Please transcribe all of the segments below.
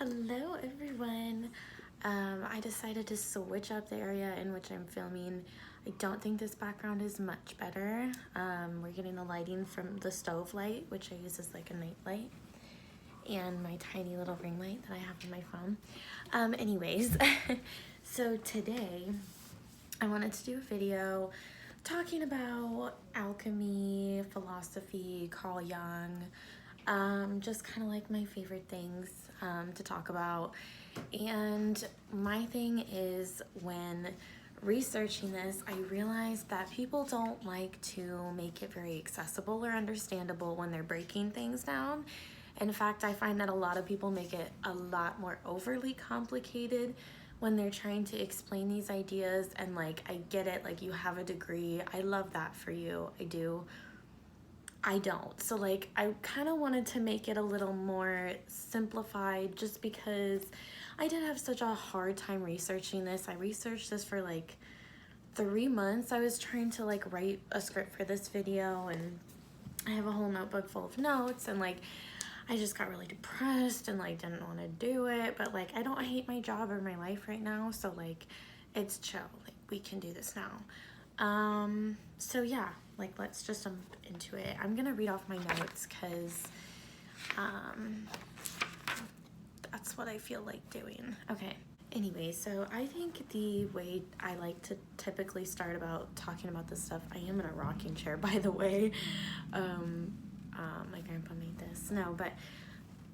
Hello everyone. I decided to switch up the area in which I'm filming. I don't think this background is much better. We're getting the lighting from the stove light, which I use as like a night light, and my tiny little ring light that I have on my phone. Anyways, so today I wanted to do a video talking about alchemy, philosophy, Carl Jung, just kind of like my favorite things to talk about. And my thing is, when researching this, I realized that people don't like to make it very accessible or understandable when they're breaking things down. In fact, I find that a lot of people make it a lot more overly complicated when they're trying to explain these ideas. And like, I get it, like, you have a degree, I love that for you, I do. I don't. So like, I kind of wanted to make it a little more simplified, just because I did have such a hard time researching this. I researched this for like 3 months. I was trying to like write a script for this video, and I have a whole notebook full of notes, and like, I just got really depressed and like didn't want to do it. But like, I don't hate my job or my life right now, so like, it's chill. Like, we can do this now. So yeah, like, let's just jump into it. I'm gonna read off my notes because that's what I feel like doing. Okay. Anyway, so I think the way I like to typically start about talking about this stuff, I am in a rocking chair, by the way. My grandpa made this. No, but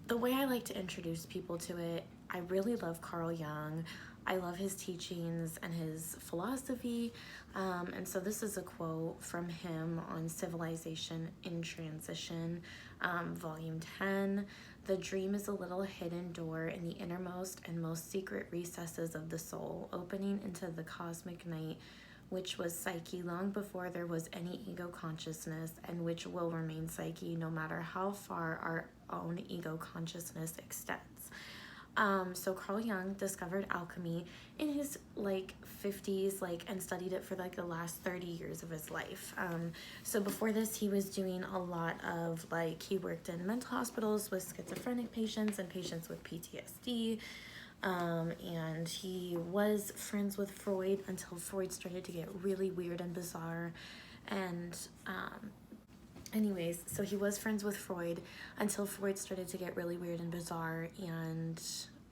the way I like to introduce people to it, I really love Carl Jung. I love his teachings and his philosophy. And so this is a quote from him on Civilization in Transition, volume 10. "The dream is a little hidden door in the innermost and most secret recesses of the soul, opening into the cosmic night, which was psyche long before there was any ego consciousness, and which will remain psyche no matter how far our own ego consciousness extends." So Carl Jung discovered alchemy in his like 50s, like, and studied it for like the last 30 years of his life. So before this, he was doing a lot of like, he worked in mental hospitals with schizophrenic patients and patients with PTSD. And he was friends with Freud until Freud started to get really weird and bizarre. And anyways, so he was friends with Freud until Freud started to get really weird and bizarre, and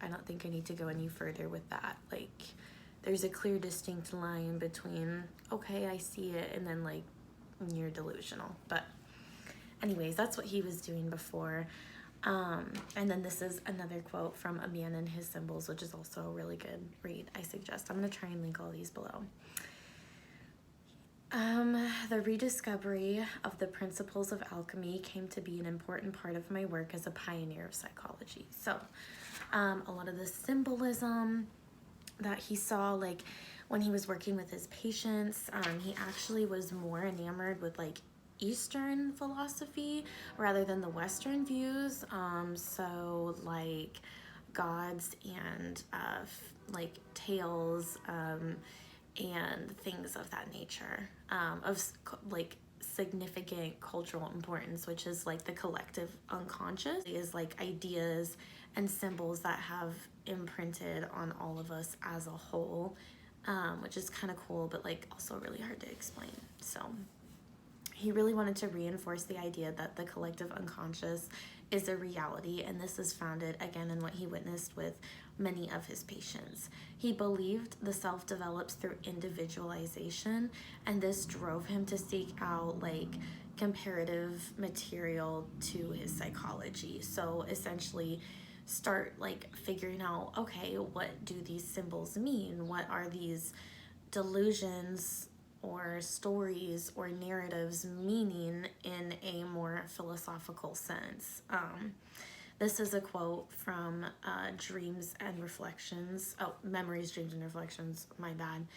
I don't think I need to go any further with that. Like, there's a clear, distinct line between, okay, I see it, and then like, you're delusional. But anyways, that's what he was doing before. And then this is another quote from A Man and His Symbols, which is also a really good read, I suggest. I'm going to try and link all these below. "The rediscovery of the principles of alchemy came to be an important part of my work as a pioneer of psychology." So, a lot of the symbolism that he saw, like, when he was working with his patients, he actually was more enamored with like Eastern philosophy rather than the Western views. So like gods and like tales, and things of that nature, of like significant cultural importance, which is like the collective unconscious, is like ideas and symbols that have imprinted on all of us as a whole, which is kind of cool, but like also really hard to explain. So he really wanted to reinforce the idea that the collective unconscious is a reality, and this is founded again in what he witnessed with many of his patients. He believed the self develops through individualization, and this drove him to seek out like comparative material to his psychology. So essentially start like figuring out, okay, what do these symbols mean? What are these delusions or stories or narratives meaning in a more philosophical sense? This is a quote from Dreams and Reflections. Oh, Memories, Dreams, and Reflections, my bad.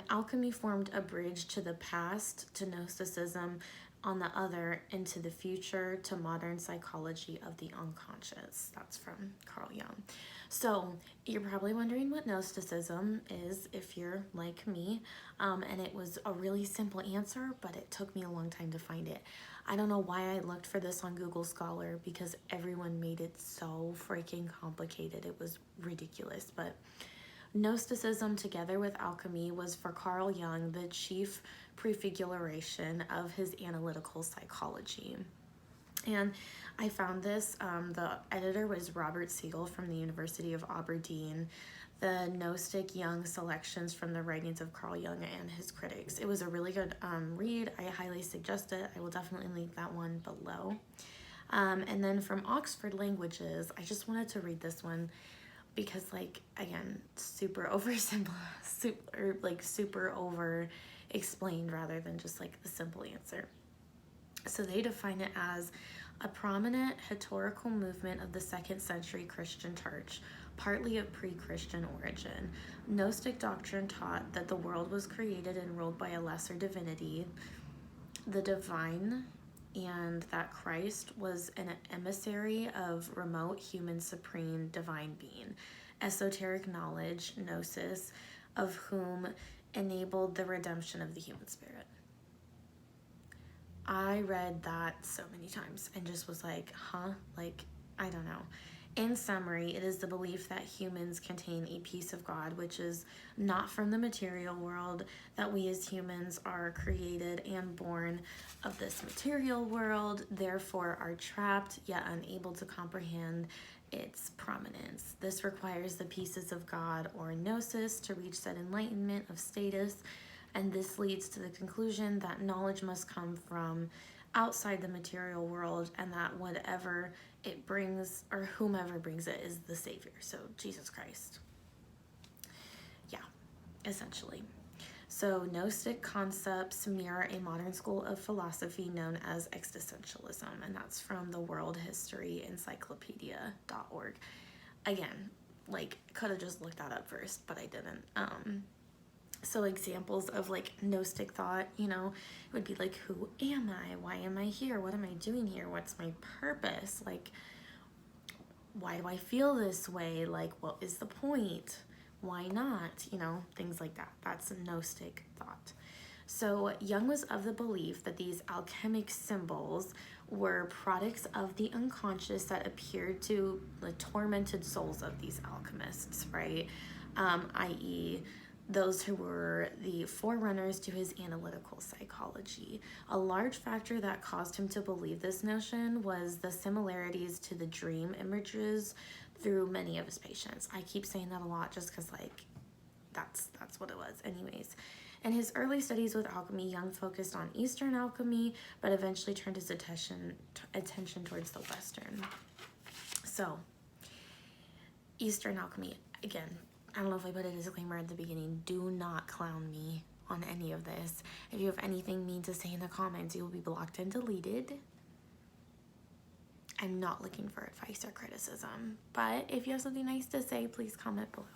"Alchemy formed a bridge to the past, to Gnosticism, on the other, Into the Future to Modern Psychology of the Unconscious. That's from Carl Jung. So you're probably wondering what Gnosticism is if you're like me, and it was a really simple answer, but it took me a long time to find it. I don't know why I looked for this on Google Scholar, because everyone made it so freaking complicated. It was ridiculous. But Gnosticism, together with alchemy, was for Carl Jung the chief prefiguration of his analytical psychology. And I found this, the editor was Robert Siegel from the University of Aberdeen, the Gnostic Jung selections from the writings of Carl Jung and his critics. It was a really good read. I highly suggest it. I will definitely link that one below. And then from Oxford Languages, I just wanted to read this one because, like, again, super super over explained rather than just like the simple answer. So they define it as a prominent historical movement of the 2nd century Christian church, partly of pre-Christian origin. Gnostic doctrine taught that the world was created and ruled by a lesser divinity, the divine, and that Christ was an emissary of remote human supreme divine being, esoteric knowledge, gnosis, of whom enabled the redemption of the human spirit. I read that so many times and just was like, huh? Like, I don't know. In summary, it is the belief that humans contain a piece of God which is not from the material world, that we as humans are created and born of this material world, therefore are trapped yet unable to comprehend its prominence. This requires the pieces of God or gnosis to reach that enlightenment of status, and this leads to the conclusion that knowledge must come from outside the material world, and that whatever it brings or whomever brings it is the Savior, so Jesus Christ. Yeah, essentially. So Gnostic concepts mirror a modern school of philosophy known as existentialism, and that's from the World History Encyclopedia.org. Again, like, could have just looked that up first, but I didn't. So examples of like Gnostic thought, you know, would be like, who am I? Why am I here? What am I doing here? What's my purpose? Like, why do I feel this way? Like, what is the point? Why not? You know, things like that. That's Gnostic thought. So Jung was of the belief that these alchemic symbols were products of the unconscious that appeared to the tormented souls of these alchemists, right? I.e., those who were the forerunners to his analytical psychology. A large factor that caused him to believe this notion was the similarities to the dream images through many of his patients. I keep saying that a lot just because, like, that's what it was. Anyways, in his early studies with alchemy, Jung focused on Eastern alchemy, but eventually turned his attention towards the Western. So, Eastern alchemy, again, I don't know if I put a disclaimer at the beginning. Do not clown me on any of this. If you have anything mean to say in the comments, you will be blocked and deleted. I'm not looking for advice or criticism, but if you have something nice to say, please comment below.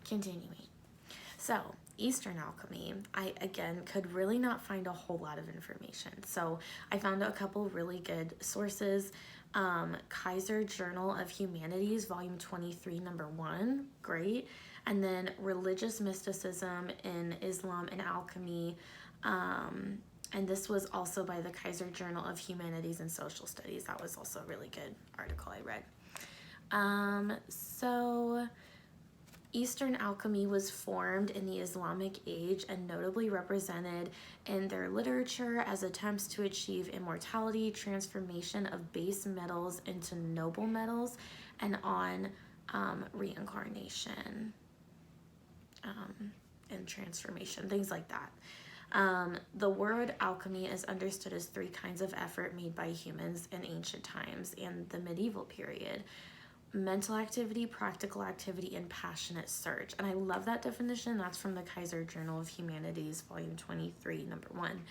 Continuing. So, Eastern alchemy, I, again, could really not find a whole lot of information. So, I found a couple really good sources. Kaiser Journal of Humanities, volume 23, number 1, great. And then Religious Mysticism in Islam and Alchemy, and this was also by the Kaiser Journal of Humanities and Social Studies. That was also a really good article I read. So Eastern alchemy was formed in the Islamic age and notably represented in their literature as attempts to achieve immortality, transformation of base metals into noble metals, and on reincarnation and transformation, things like that. The word alchemy is understood as 3 kinds of effort made by humans in ancient times and the medieval period. Mental activity, practical activity, and passionate search. And I love that definition. That's from the Kaiser Journal of Humanities, volume 23, number 1.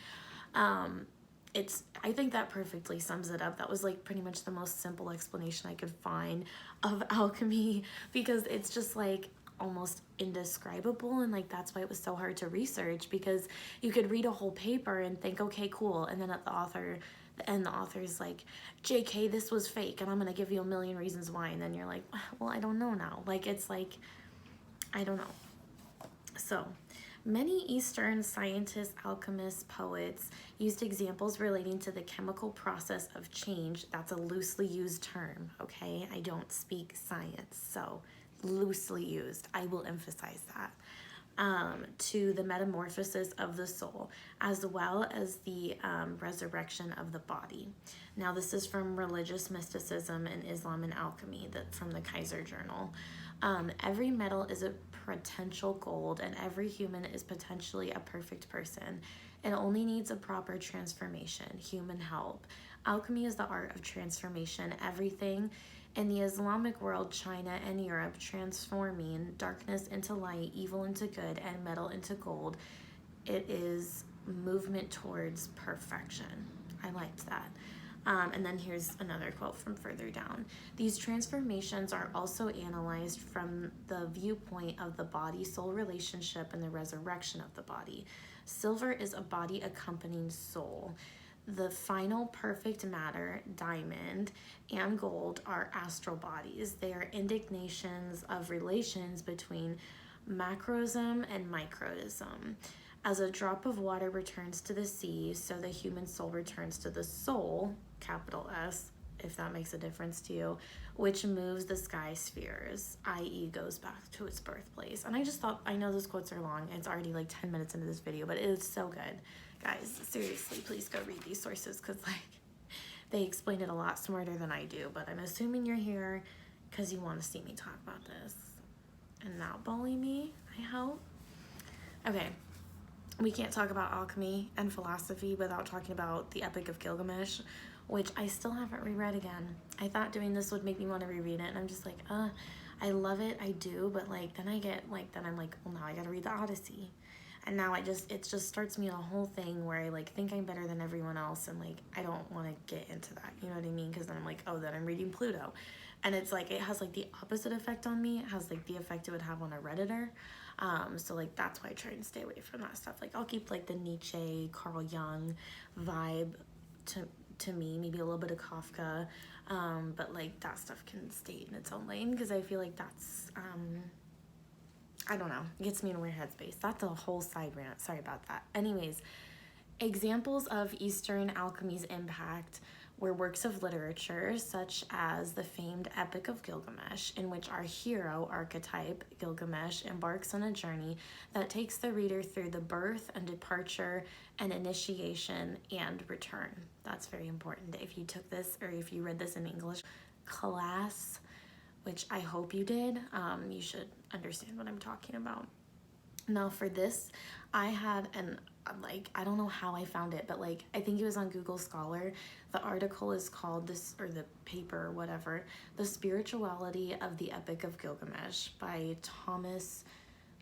I think that perfectly sums it up. That was like pretty much the most simple explanation I could find of alchemy, because it's just like almost indescribable, and like that's why it was so hard to research, because you could read a whole paper and think, okay, cool, and then the author's like, JK, this was fake, and I'm gonna give you a million reasons why, and then you're like, well, I don't know now. Like, it's like, I don't know. So many Eastern scientists, alchemists, poets used examples relating to the chemical process of change. That's a loosely used term, okay? I don't speak science, so loosely used. I will emphasize that. To the metamorphosis of the soul, as well as the resurrection of the body. Now, this is from Religious Mysticism in Islam and Alchemy, from the Kaiser Journal. Every metal is a potential gold, and every human is potentially a perfect person. It only needs a proper transformation, human help. Alchemy is the art of transformation. Everything in the Islamic world, China and Europe, transforming darkness into light, evil into good, and metal into gold. It is movement towards perfection. I liked that. And then here's another quote from further down. These transformations are also analyzed from the viewpoint of the body-soul relationship and the resurrection of the body. Silver is a body accompanying soul. The final perfect matter, diamond, and gold are astral bodies. They are indications of relations between macrosm and microsm. As a drop of water returns to the sea, so the human soul returns to the soul, capital S, if that makes a difference to you, which moves the sky spheres, i.e. goes back to its birthplace. And I just thought, I know those quotes are long, it's already like 10 minutes into this video, but it is so good. Guys, seriously, please go read these sources, because like they explain it a lot smarter than I do, but I'm assuming you're here because you want to see me talk about this and not bully me, I hope. Okay, we can't talk about alchemy and philosophy without talking about the Epic of Gilgamesh, which I still haven't reread again. I thought doing this would make me want to reread it, and I'm just like, I love it, I do, but like then I'm like, well, now I gotta read the Odyssey. And now it just starts me on a whole thing where I like think I'm better than everyone else, and like I don't want to get into that, you know what I mean? Because then I'm like, oh, then I'm reading Pluto, and it's like it has like the opposite effect on me. It has like the effect it would have on a Redditor. So like that's why I try and stay away from that stuff. Like I'll keep like the Nietzsche, Carl Jung vibe to me, maybe a little bit of Kafka, but like that stuff can stay in its own lane, because I feel like that's I don't know, it gets me in a weird headspace. That's a whole side rant, sorry about that. Anyways, examples of Eastern alchemy's impact were works of literature such as the famed Epic of Gilgamesh, in which our hero archetype, Gilgamesh, embarks on a journey that takes the reader through the birth and departure and initiation and return. That's very important. If you took this, or if you read this in English class, which I hope you did, you should understand what I'm talking about. Now for this, I had I don't know how I found it, but like I think it was on Google Scholar. The article is called this, or the paper or whatever, The Spirituality of the Epic of Gilgamesh by Thomas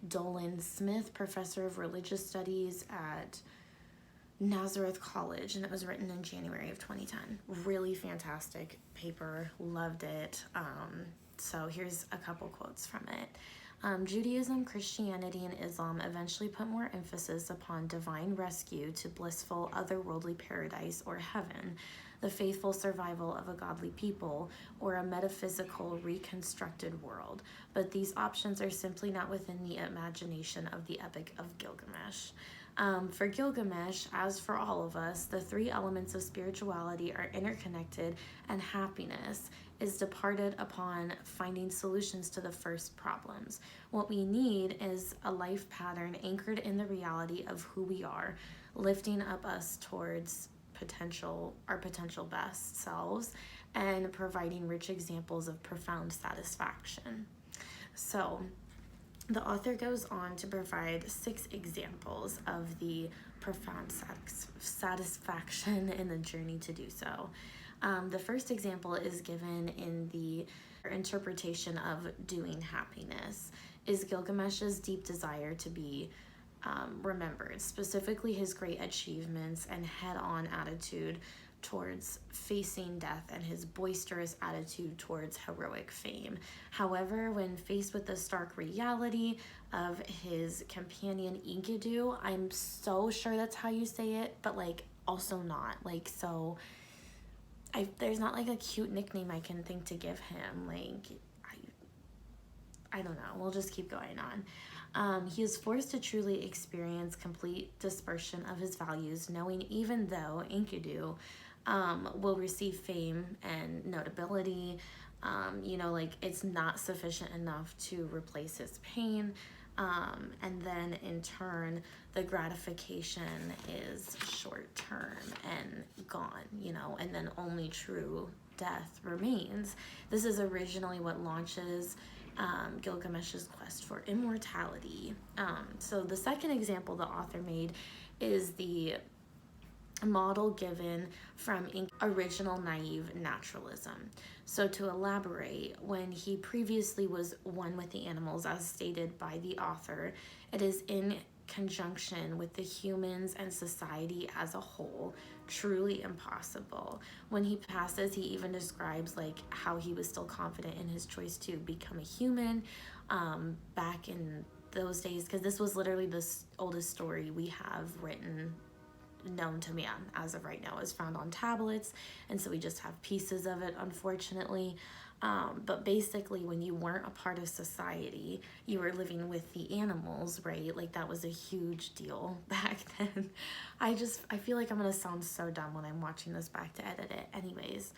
Dolan Smith, professor of religious studies at Nazareth College, and it was written in January of 2010. Really fantastic paper, loved it. So here's a couple quotes from it. Judaism, Christianity, and Islam eventually put more emphasis upon divine rescue to blissful otherworldly paradise or heaven, the faithful survival of a godly people, or a metaphysical reconstructed world. But these options are simply not within the imagination of the Epic of Gilgamesh. For Gilgamesh, as for all of us, the three elements of spirituality are interconnected, and happiness is departed upon finding solutions to the first problems. What we need is a life pattern anchored in the reality of who we are, lifting up us towards our potential best selves, and providing rich examples of profound satisfaction. So the author goes on to provide 6 examples of the profound satisfaction in the journey to do so. The first example is given in the interpretation of doing happiness, is Gilgamesh's deep desire to be remembered, specifically his great achievements and head-on attitude towards facing death and his boisterous attitude towards heroic fame. However, when faced with the stark reality of his companion Enkidu, I'm so sure that's how you say it, but like also not. Like, so there's not like a cute nickname I can think to give him. Like, I don't know. We'll just keep going on. He is forced to truly experience complete dispersion of his values, knowing even though Enkidu will receive fame and notability, like it's not sufficient enough to replace his pain. And then in turn, the gratification is short term and gone, and then only true death remains. This is originally what launches Gilgamesh's quest for immortality. So the second example the author made is the model given from original naive naturalism. So to elaborate, when he previously was one with the animals, as stated by the author, it is in conjunction with the humans and society as a whole truly impossible. When he passes, he even describes like how he was still confident in his choice to become a human back in those days, because this was literally the oldest story we have written known to man as of right now, is found on tablets, and so we just have pieces of it, unfortunately. But basically, when you weren't a part of society, you were living with the animals, right? Like that was a huge deal back then. I feel like I'm gonna sound so dumb when I'm watching this back to edit it. Anyways,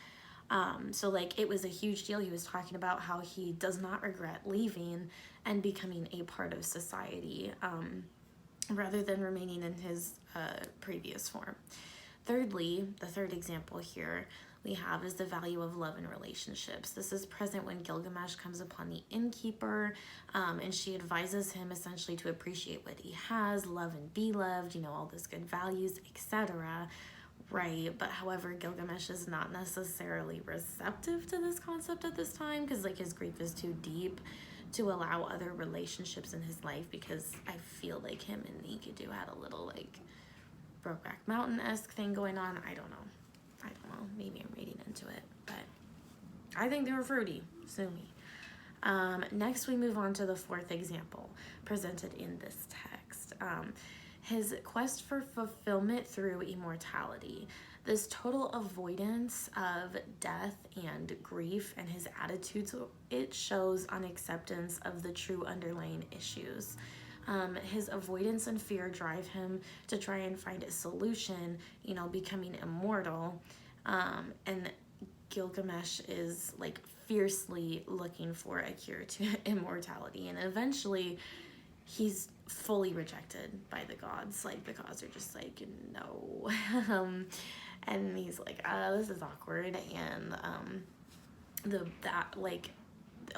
so like it was a huge deal. He was talking about how he does not regret leaving and becoming a part of society, rather than remaining in his previous form. Thirdly, the third example here we have is the value of love in relationships. This is present when Gilgamesh comes upon the innkeeper, and she advises him essentially to appreciate what he has, love and be loved, all those good values, etc. Right, but however, Gilgamesh is not necessarily receptive to this concept at this time, because like his grief is too deep to allow other relationships in his life, because I feel like him and Enkidu had a little like Brokeback Mountain-esque thing going on. I don't know. Maybe I'm reading into it, but I think they were fruity. Sue me. Next, we move on to the fourth example presented in this text. His quest for fulfillment through immortality. This total avoidance of death and grief and his attitudes, it shows unacceptance of the true underlying issues. His avoidance and fear drive him to try and find a solution, becoming immortal. And Gilgamesh is like fiercely looking for a cure to immortality, and eventually he's fully rejected by the gods. Like the gods are just like, no. And he's like, this is awkward. And the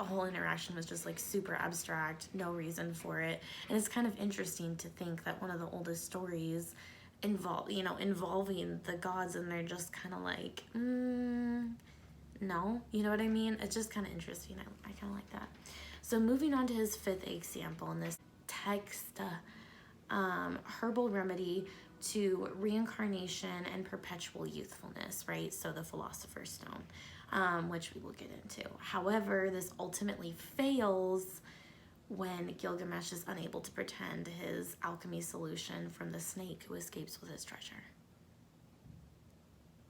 whole interaction was just like super abstract, no reason for it. And it's kind of interesting to think that one of the oldest stories involving the gods, and they're just kind of like, no, you know what I mean? It's just kind of interesting. I kind of like that. So moving on to his fifth example in this text, herbal remedy to reincarnation and perpetual youthfulness, right? So the Philosopher's Stone, which we will get into. However, this ultimately fails when Gilgamesh is unable to pretend his alchemy solution from the snake who escapes with his treasure.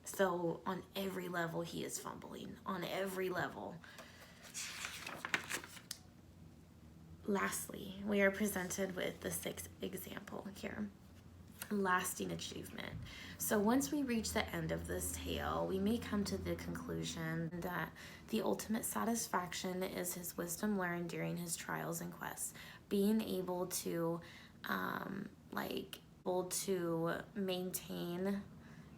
So on every level, he is fumbling. On every level. Lastly, we are presented with the sixth example here. Lasting achievement. So once we reach the end of this tale, we may come to the conclusion that the ultimate satisfaction is his wisdom learned during his trials and quests, being able to maintain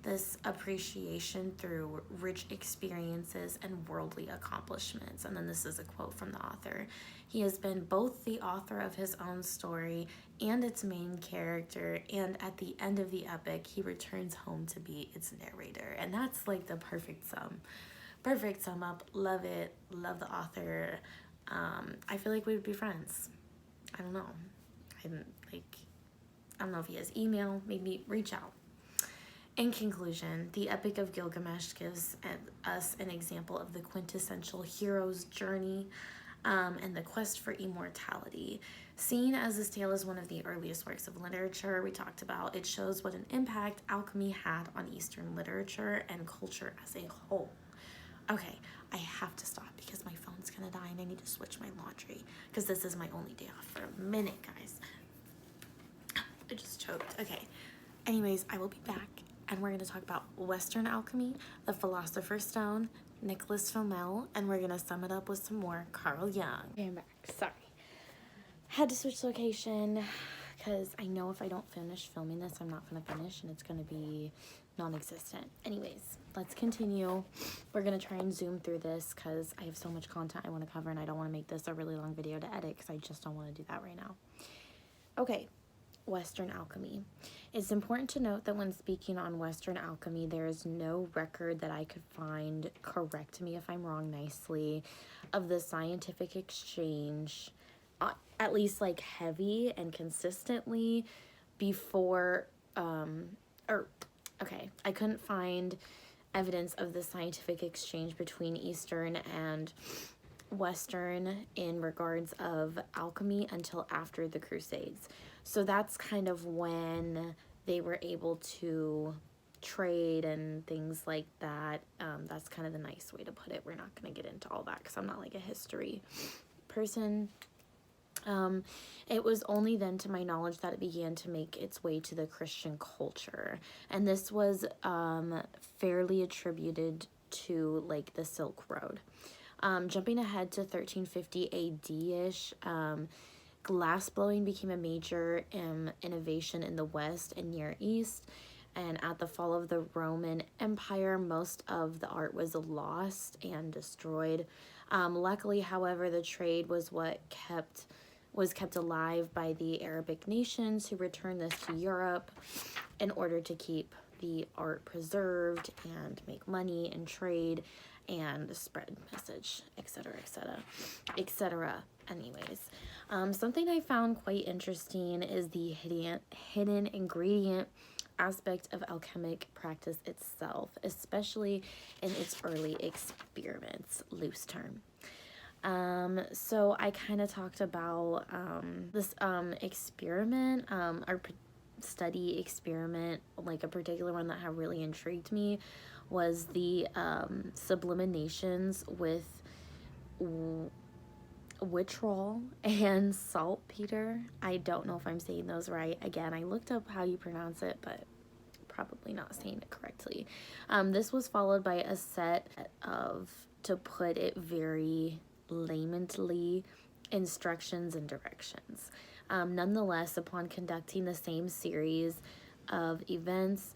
this appreciation through rich experiences and worldly accomplishments. And then this is a quote from the author. He has been both the author of his own story and its main character, and at the end of the epic, he returns home to be its narrator. And that's like the perfect sum up. Love it. Love the author. I feel like we would be friends. I don't know. I don't know if he has email. Maybe reach out. In conclusion, the Epic of Gilgamesh gives us an example of the quintessential hero's journey and the quest for immortality. Seen as this tale is one of the earliest works of literature we talked about, it shows what an impact alchemy had on Eastern literature and culture as a whole. Okay, I have to stop because my phone's gonna die and I need to switch my laundry because this is my only day off for a minute, guys. I just choked. Okay. Anyways, I will be back and we're gonna talk about Western alchemy, the Philosopher's Stone, Nicholas Flamel, and we're gonna sum it up with some more Carl Jung. Okay, I'm back. Sorry. Had to switch location because I know if I don't finish filming this, I'm not gonna finish and it's gonna be non-existent. Anyways, let's continue. We're gonna try and zoom through this because I have so much content I want to cover and I don't want to make this a really long video to edit because I just don't want to do that right now. Okay, Western alchemy. It's important to note that when speaking on Western alchemy, there is no record that I could find, correct me if I'm wrong nicely, of the scientific exchange, at least like heavy and consistently before, I couldn't find evidence of the scientific exchange between Eastern and Western in regards of alchemy until after the Crusades. So that's kind of when they were able to trade and things like that. That's kind of the nice way to put it. We're not going to get into all that because I'm not like a history person. It was only then, to my knowledge, that it began to make its way to the Christian culture. And this was fairly attributed to like the Silk Road. Jumping ahead to 1350 AD-ish, glass blowing became a major innovation in the West and Near East. And at the fall of the Roman Empire, most of the art was lost and destroyed. Luckily, however, the trade was kept alive by the Arabic nations who returned this to Europe in order to keep the art preserved and make money and trade and spread message, etc., etc., etc. Anyways, something I found quite interesting is the hidden ingredient aspect of alchemic practice itself, especially in its early experiments, loose term. So I kind of talked about this experiment, or study experiment, like a particular one that had really intrigued me was the sublimations with vitriol and saltpeter. I don't know if I'm saying those right. Again, I looked up how you pronounce it, but probably not saying it correctly. This was followed by a set of, to put it very laymanly, instructions and directions. Nonetheless, upon conducting the same series of events,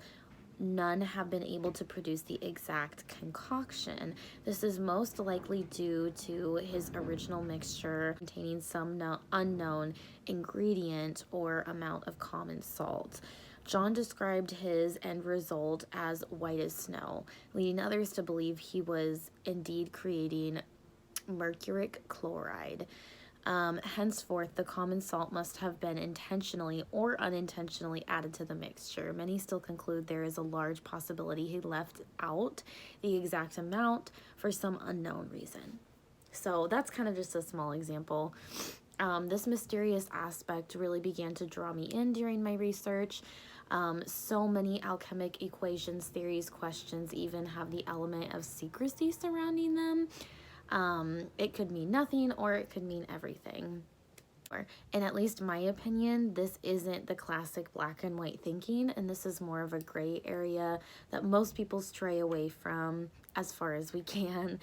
none have been able to produce the exact concoction. This is most likely due to his original mixture containing some unknown ingredient or amount of common salt. John described his end result as white as snow, leading others to believe he was indeed creating mercuric chloride. Henceforth, the common salt must have been intentionally or unintentionally added to the mixture. Many still conclude there is a large possibility he left out the exact amount for some unknown reason. So that's kind of just a small example. This mysterious aspect really began to draw me in during my research. So many alchemic equations, theories, questions even have the element of secrecy surrounding them. It could mean nothing or it could mean everything. In at least my opinion, this isn't the classic black and white thinking, and this is more of a gray area that most people stray away from as far as we can,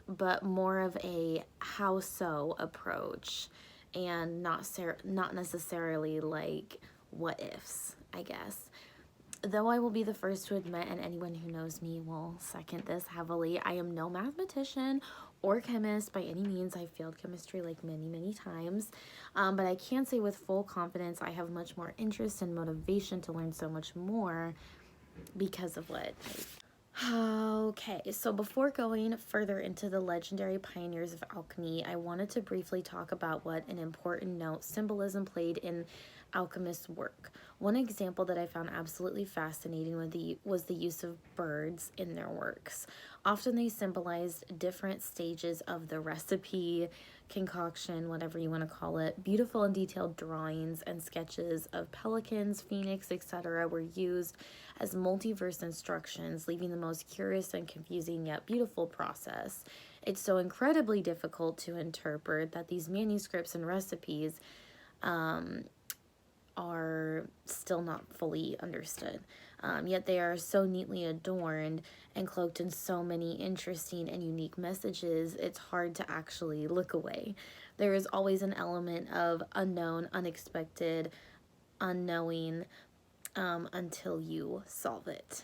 but more of a how so approach and not necessarily like what ifs, I guess. Though I will be the first to admit, and anyone who knows me will second this heavily, I am no mathematician or chemist by any means. I've failed chemistry like many times, but I can say with full confidence I have much more interest and motivation to learn so much more because of what Okay, so before going further into the legendary pioneers of alchemy, I wanted to briefly talk about what an important note symbolism played in alchemists' work. One example that I found absolutely fascinating was the use of birds in their works. Often they symbolized different stages of the recipe, concoction, whatever you want to call it. Beautiful and detailed drawings and sketches of pelicans, phoenix, etc. were used as multiverse instructions, leaving the most curious and confusing yet beautiful process. It's so incredibly difficult to interpret that these manuscripts and recipes are still not fully understood. Yet they are so neatly adorned and cloaked in so many interesting and unique messages, it's hard to actually look away. There is always an element of unknown, unexpected, unknowing, until you solve it.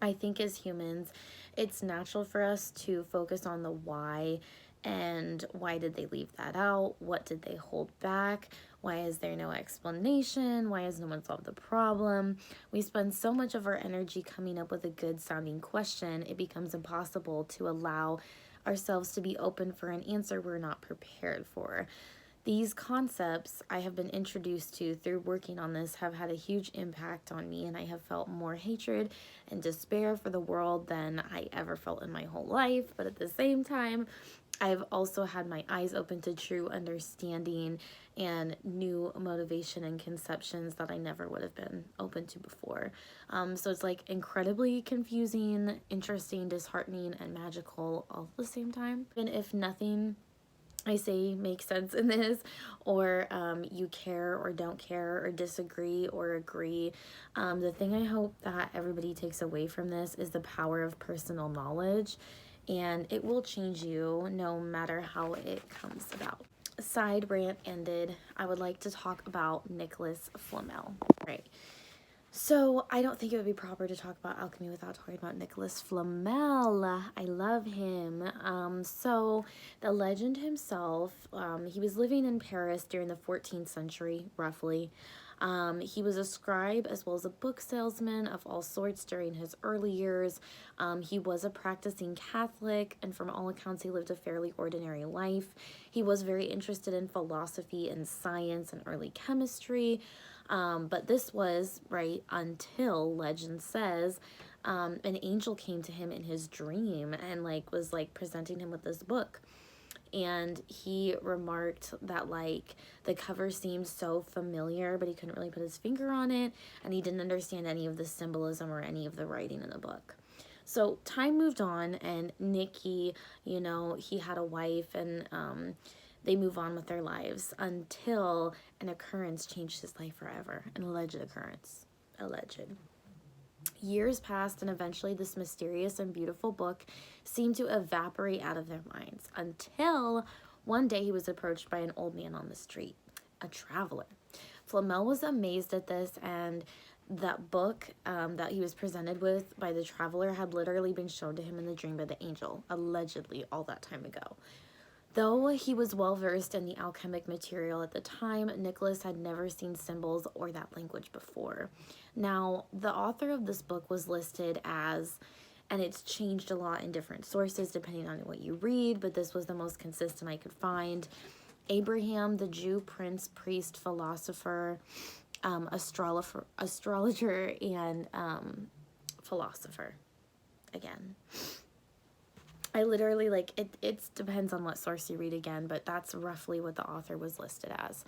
I think as humans, it's natural for us to focus on the why and why did they leave that out? What did they hold back? Why is there no explanation? Why has no one solved the problem? We spend so much of our energy coming up with a good sounding question, it becomes impossible to allow ourselves to be open for an answer we're not prepared for. These concepts I have been introduced to through working on this have had a huge impact on me, and I have felt more hatred and despair for the world than I ever felt in my whole life. But at the same time, I've also had my eyes open to true understanding and new motivation and conceptions that I never would have been open to before. So it's like incredibly confusing, interesting, disheartening, and magical all at the same time. And if nothing I say makes sense in this, or you care or don't care or disagree or agree, the thing I hope that everybody takes away from this is the power of personal knowledge, and it will change you no matter how it comes about. Side rant ended. I would like to talk about Nicholas Flamel. Right. So I don't think it would be proper to talk about alchemy without talking about Nicholas Flamel. I love him. So the legend himself, he was living in Paris during the 14th century, roughly. He was a scribe as well as a book salesman of all sorts during his early years. He was a practicing Catholic, and from all accounts, he lived a fairly ordinary life. He was very interested in philosophy and science and early chemistry. But this was, right, until legend says, an angel came to him in his dream and was presenting him with this book. And he remarked that the cover seemed so familiar, but he couldn't really put his finger on it, and he didn't understand any of the symbolism or any of the writing in the book. So time moved on, and Nicky, he had a wife, and they move on with their lives until an occurrence changed his life forever. An alleged occurrence. Alleged. Years passed, and eventually this mysterious and beautiful book seemed to evaporate out of their minds until one day he was approached by an old man on the street, a traveler. Flamel was amazed at this, and that book that he was presented with by the traveler had literally been shown to him in the dream by the angel, allegedly all that time ago. Though he was well versed in the alchemic material at the time, Nicholas had never seen symbols or that language before. Now, the author of this book was listed as, and it's changed a lot in different sources depending on what you read, but this was the most consistent I could find. Abraham, the Jew, prince, priest, philosopher, astrologer, and philosopher. Again. I literally, it depends on what source you read again, but that's roughly what the author was listed as.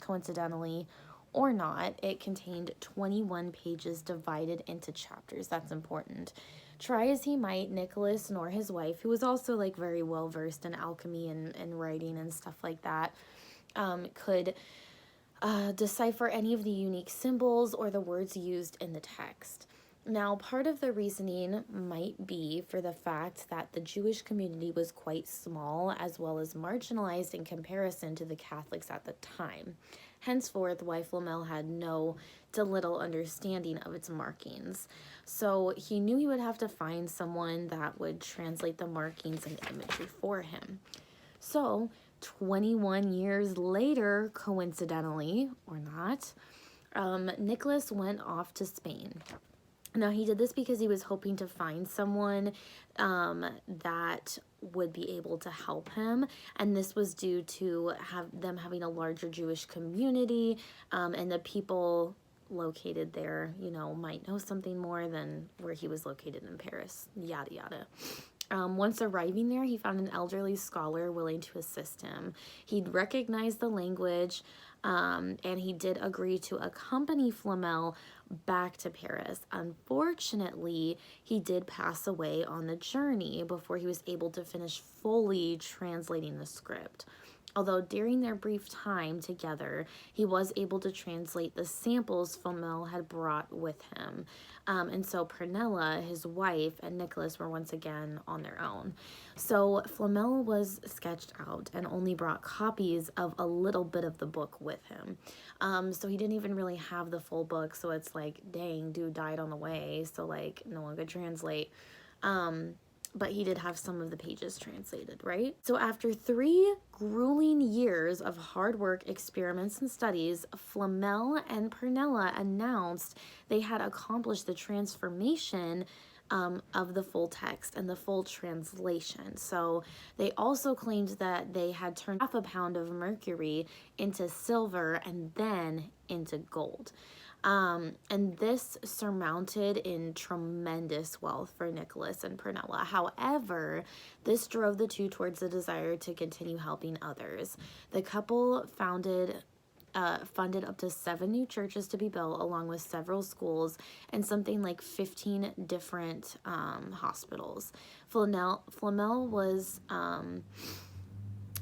Coincidentally or not, it contained 21 pages divided into chapters. That's important. Try as he might, Nicholas nor his wife, who was also very well versed in alchemy and writing and stuff like that, could decipher any of the unique symbols or the words used in the text. Now, part of the reasoning might be for the fact that the Jewish community was quite small as well as marginalized in comparison to the Catholics at the time. Henceforth, why Flamel had no to little understanding of its markings. So he knew he would have to find someone that would translate the markings and imagery for him. So 21 years later, coincidentally or not, Nicholas went off to Spain. Now, he did this because he was hoping to find someone that would be able to help him, and this was due to them having a larger Jewish community, and the people located there, you know, might know something more than where he was located in Paris, yada yada. Once arriving there, he found an elderly scholar willing to assist him. He'd recognized the language, and he did agree to accompany Flamel back to Paris. Unfortunately, he did pass away on the journey before he was able to finish fully translating the script. Although during their brief time together, he was able to translate the samples Flamel had brought with him. And so Pernilla, his wife, and Nicholas were once again on their own. So Flamel was sketched out and only brought copies of a little bit of the book with him. So he didn't even really have the full book. So it's like, dang, dude died on the way. So like no one could translate. But he did have some of the pages translated, right? So after 3 grueling years of hard work, experiments, and studies, Flamel and Pernilla announced they had accomplished the transformation of the full text and the full translation. So they also claimed that they had turned half a pound of mercury into silver and then into gold. And this surmounted in tremendous wealth for Nicholas and Pernilla. However, this drove the two towards the desire to continue helping others. The couple funded up to 7 new churches to be built, along with several schools and something like 15 different hospitals. Flamel was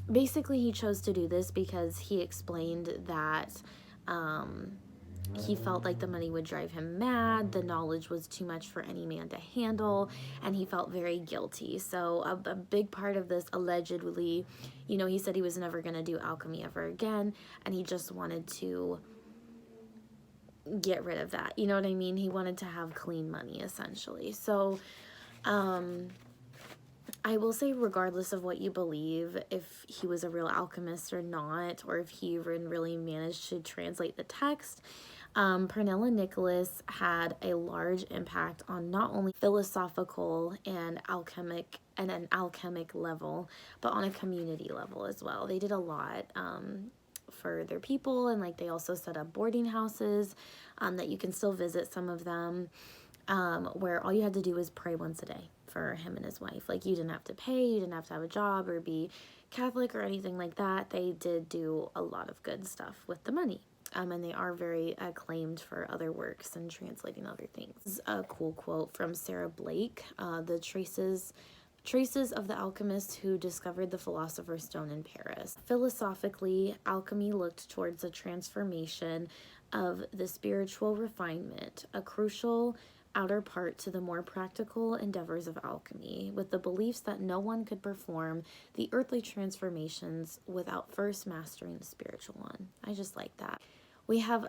basically, he chose to do this because he explained that he felt like the money would drive him mad, the knowledge was too much for any man to handle, and he felt very guilty. So a big part of this, allegedly, you know, he said he was never going to do alchemy ever again, and he just wanted to get rid of that. You know what I mean? He wanted to have clean money, essentially. So I will say, regardless of what you believe, if he was a real alchemist or not, or if he even really managed to translate the text, Pernilla Nicholas had a large impact on not only philosophical and an alchemic level, but on a community level as well. They did a lot for their people, and like they also set up boarding houses that you can still visit some of them, where all you had to do was pray once a day for him and his wife. Like, you didn't have to pay, you didn't have to have a job or be Catholic or anything like that. They did do a lot of good stuff with the money. And they are very acclaimed for other works and translating other things. This is a cool quote from Sarah Blake, the traces of the alchemists who discovered the Philosopher's Stone in Paris. Philosophically, alchemy looked towards a transformation of the spiritual refinement, a crucial outer part to the more practical endeavors of alchemy, with the beliefs that no one could perform the earthly transformations without first mastering the spiritual one. I just like that. We have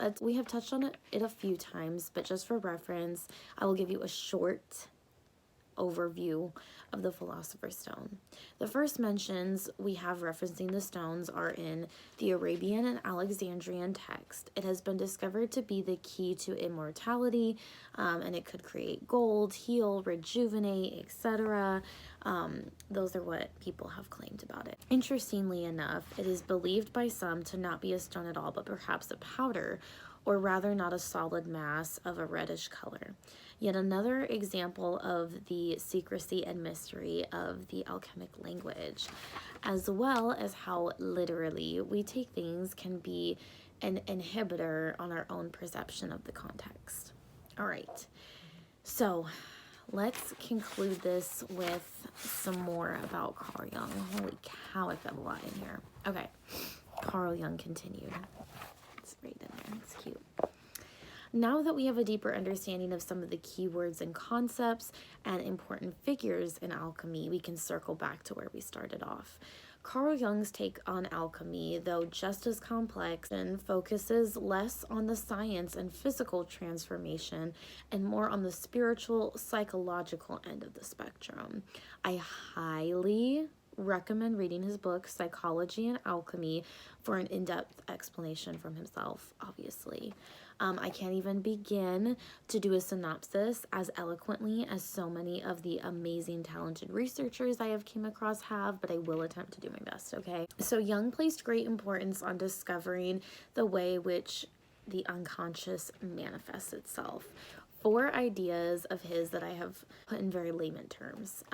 touched on it a few times, but just for reference, I will give you a short overview of the Philosopher's Stone. The first mentions we have referencing the stones are in the Arabian and Alexandrian text. It has been discovered to be the key to immortality, and it could create gold, heal, rejuvenate, etc. Those are what people have claimed about it. Interestingly enough, it is believed by some to not be a stone at all, but perhaps a powder, or rather not a solid mass of a reddish color. Yet another example of the secrecy and mystery of the alchemic language, as well as how literally we take things can be an inhibitor on our own perception of the context. All right, so let's conclude this with some more about Carl Jung. Holy cow, I've got a lot in here. Okay, Carl Jung continued. It's right in there, it's cute. Now that we have a deeper understanding of some of the key words and concepts and important figures in alchemy, we can circle back to where we started off. Carl Jung's take on alchemy, though just as complex, and focuses less on the science and physical transformation and more on the spiritual, psychological end of the spectrum. I highly recommend reading his book, Psychology and Alchemy, for an in-depth explanation from himself, obviously. I can't even begin to do a synopsis as eloquently as so many of the amazing, talented researchers I have came across have, but I will attempt to do my best, okay? So Jung placed great importance on discovering the way which the unconscious manifests itself. 4 ideas of his that I have put in very layman terms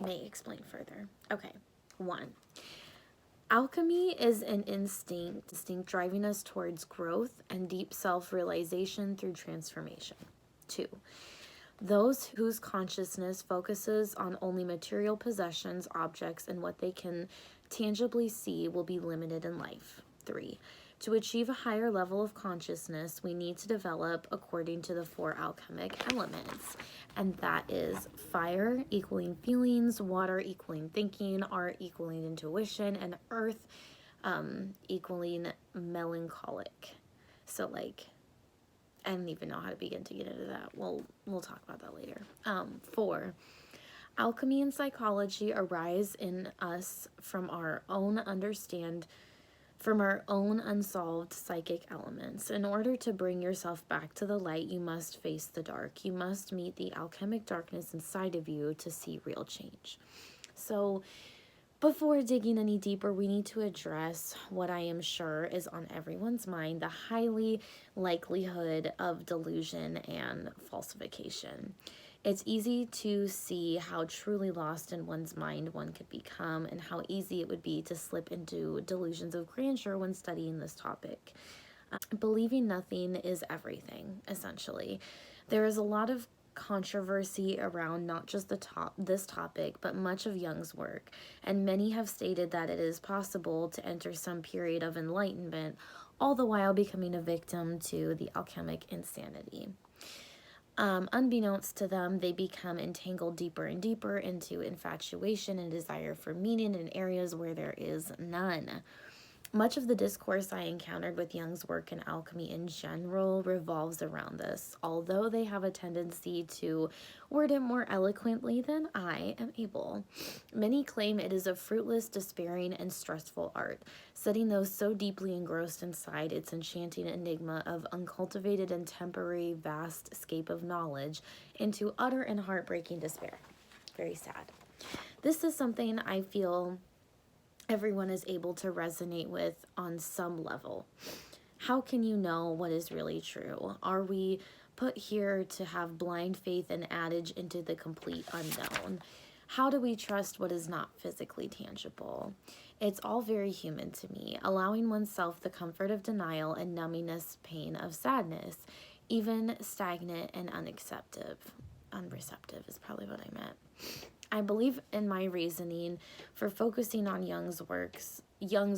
may explain further. Okay, 1. Alchemy is an instinct driving us towards growth and deep self-realization through transformation. 2. Those whose consciousness focuses on only material possessions, objects, and what they can tangibly see will be limited in life. 3. To achieve a higher level of consciousness, we need to develop according to the 4 alchemic elements. And that is fire equaling feelings, water equaling thinking, art equaling intuition, and earth equaling melancholic. So like, I don't even know how to begin to get into that. We'll talk about that later. 4. Alchemy and psychology arise in us from our own unsolved psychic elements. In order to bring yourself back to the light, you must face the dark. You must meet the alchemic darkness inside of you to see real change. So before digging any deeper, we need to address what I am sure is on everyone's mind, the highly likelihood of delusion and falsification. It's easy to see how truly lost in one's mind one could become and how easy it would be to slip into delusions of grandeur when studying this topic. Believing nothing is everything, essentially. There is a lot of controversy around not just this topic, but much of Jung's work, and many have stated that it is possible to enter some period of enlightenment, all the while becoming a victim to the alchemic insanity. Unbeknownst to them, they become entangled deeper and deeper into infatuation and desire for meaning in areas where there is none. Much of the discourse I encountered with Jung's work in alchemy in general revolves around this, although they have a tendency to word it more eloquently than I am able. Many claim it is a fruitless, despairing, and stressful art, setting those so deeply engrossed inside its enchanting enigma of uncultivated and temporary vast escape of knowledge into utter and heartbreaking despair. Very sad. This is something I feel everyone is able to resonate with on some level. How can you know what is really true? Are we put here to have blind faith and adage into the complete unknown? How do we trust what is not physically tangible? It's all very human to me, allowing oneself the comfort of denial and numbingness, pain of sadness, even stagnant and unreceptive is probably what I meant. I believe in my reasoning for focusing on Jung's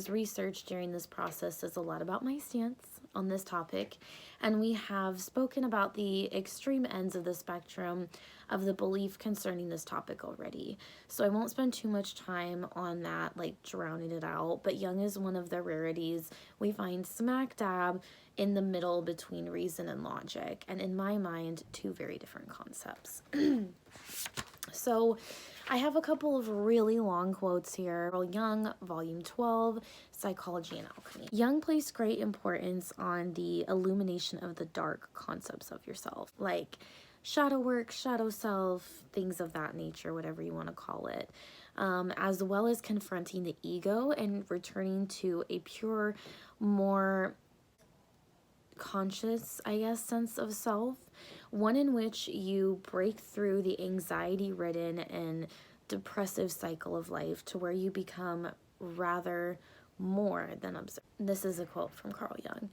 research during this process says a lot about my stance on this topic, and we have spoken about the extreme ends of the spectrum of the belief concerning this topic already. So I won't spend too much time on that, like drowning it out, but Jung is one of the rarities we find smack dab in the middle between reason and logic, and in my mind, 2 very different concepts. So I have a couple of really long quotes here. Jung, Volume 12, Psychology and Alchemy. Jung placed great importance on the illumination of the dark concepts of yourself, like shadow work, shadow self, things of that nature, whatever you want to call it, as well as confronting the ego and returning to a pure, more conscious, I guess, sense of self, one in which you break through the anxiety-ridden and depressive cycle of life to where you become rather more than observed. This is a quote from Carl Jung.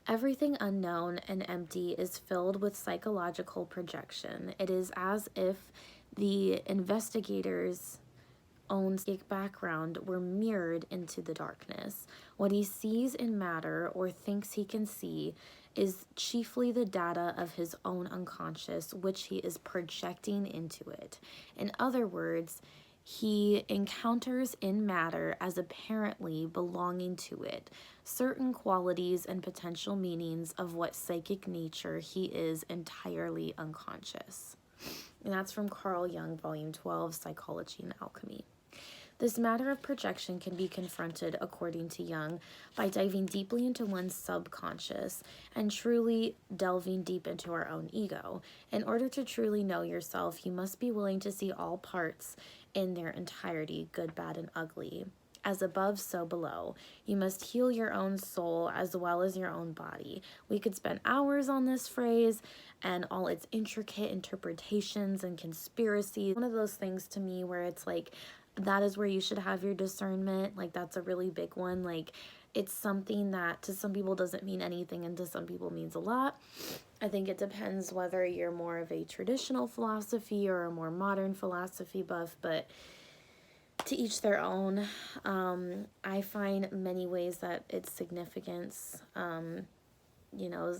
Everything unknown and empty is filled with psychological projection. It is as if the investigator's own psychic background were mirrored into the darkness. What he sees in matter or thinks he can see is chiefly the data of his own unconscious, which he is projecting into it. In other words, he encounters in matter as apparently belonging to it certain qualities and potential meanings of what psychic nature he is entirely unconscious. And that's from Carl Jung, Volume 12, Psychology and Alchemy. This matter of projection can be confronted, according to Jung, by diving deeply into one's subconscious and truly delving deep into our own ego. In order to truly know yourself, you must be willing to see all parts in their entirety, good, bad, and ugly. As above, so below. You must heal your own soul as well as your own body. We could spend hours on this phrase and all its intricate interpretations and conspiracies. One of those things to me where it's like, that is where you should have your discernment. Like, that's a really big one. Like, it's something that to some people doesn't mean anything and to some people means a lot. I think it depends whether you're more of a traditional philosophy or a more modern philosophy buff, but to each their own. I find many ways that its significance,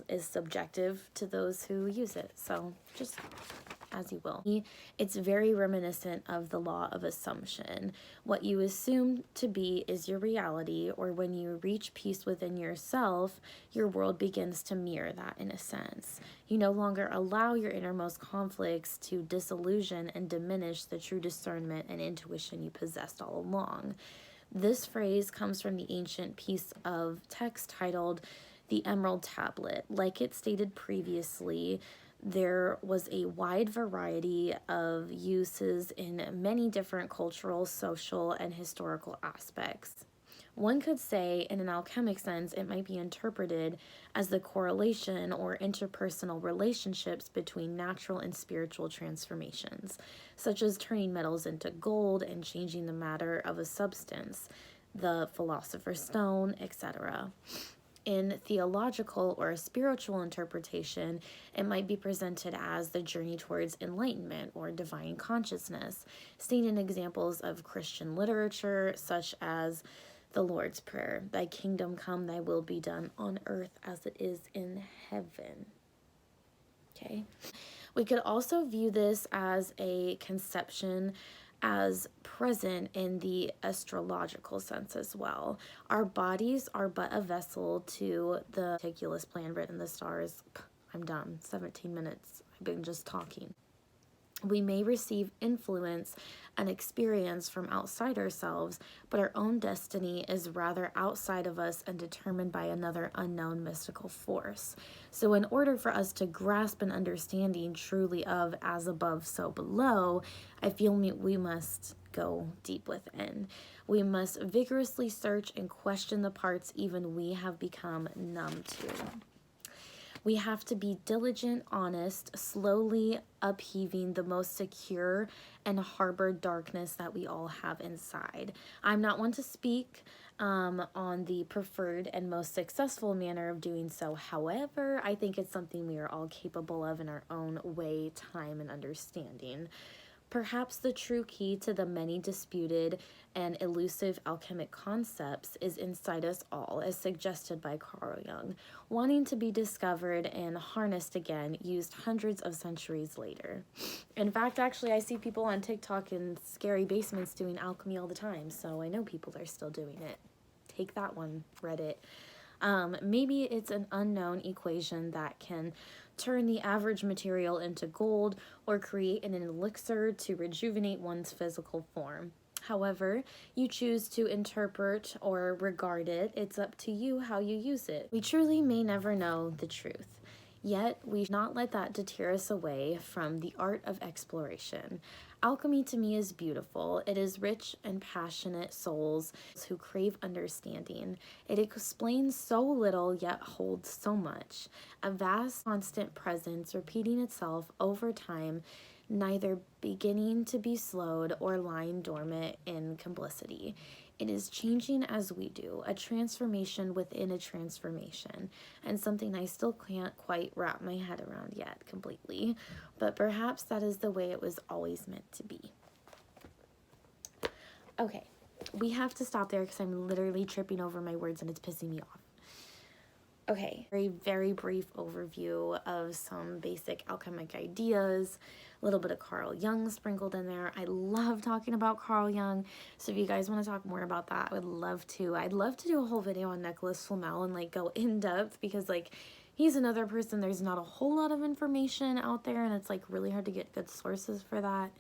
is subjective to those who use it. So just as you will. It's very reminiscent of the law of assumption. What you assume to be is your reality, or when you reach peace within yourself, your world begins to mirror that in a sense. You no longer allow your innermost conflicts to disillusion and diminish the true discernment and intuition you possessed all along. This phrase comes from the ancient piece of text titled The Emerald Tablet. Like it stated previously, there was a wide variety of uses in many different cultural, social, and historical aspects. One could say, in an alchemic sense, it might be interpreted as the correlation or interpersonal relationships between natural and spiritual transformations, such as turning metals into gold and changing the matter of a substance, the philosopher's stone, etc. In theological or spiritual interpretation, it might be presented as the journey towards enlightenment or divine consciousness, seen in examples of Christian literature such as the Lord's Prayer, "Thy kingdom come, thy will be done on earth as it is in heaven." Okay. We could also view this as a conception as present in the astrological sense as well. Our bodies are but a vessel to the meticulous plan written in the stars. I'm done. 17 minutes. I've been just talking. We may receive influence and experience from outside ourselves, but our own destiny is rather outside of us and determined by another unknown mystical force. So in order for us to grasp an understanding truly of as above, so below, I feel we must go deep within. We must vigorously search and question the parts even we have become numb to. We have to be diligent, honest, slowly upheaving the most secure and harbored darkness that we all have inside. I'm not one to speak on the preferred and most successful manner of doing so. However, I think it's something we are all capable of in our own way, time, and understanding. Perhaps the true key to the many disputed and elusive alchemic concepts is inside us all, as suggested by Carl Jung, wanting to be discovered and harnessed again, used hundreds of centuries later. In fact, actually, I see people on TikTok in scary basements doing alchemy all the time, so I know people are still doing it. Take that one, Reddit. Maybe it's an unknown equation that can turn the average material into gold or create an elixir to rejuvenate one's physical form. However you choose to interpret or regard it, it's up to you how you use it. We truly may never know the truth. Yet, we should not let that deter us away from the art of exploration. Alchemy to me is beautiful. It is rich and passionate souls who crave understanding. It explains so little yet holds so much. A vast, constant presence repeating itself over time, neither beginning to be slowed or lying dormant in complicity. It is changing as we do, a transformation within a transformation, and something I still can't quite wrap my head around yet completely, but perhaps that is the way it was always meant to be. Okay, we have to stop there because I'm literally tripping over my words and it's pissing me off. Okay, very brief overview of some basic alchemic ideas, a little bit of Carl Jung sprinkled in there. I love talking about Carl Jung, so if you guys want to talk more about that, I would love to. I'd love to do a whole video on Nicholas Flamel and like go in depth because like he's another person, there's not a whole lot of information out there and it's like really hard to get good sources for that.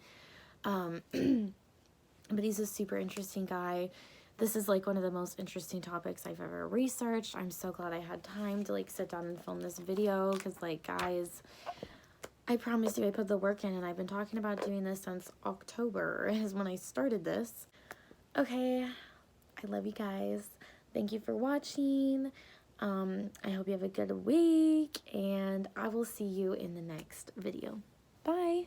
But he's a super interesting guy. This is like one of the most interesting topics I've ever researched. I'm so glad I had time to like sit down and film this video, because like, guys, I promise you I put the work in, and I've been talking about doing this since October is when I started this. Okay, I love you guys. Thank you for watching. I hope you have a good week, and I will see you in the next video. Bye.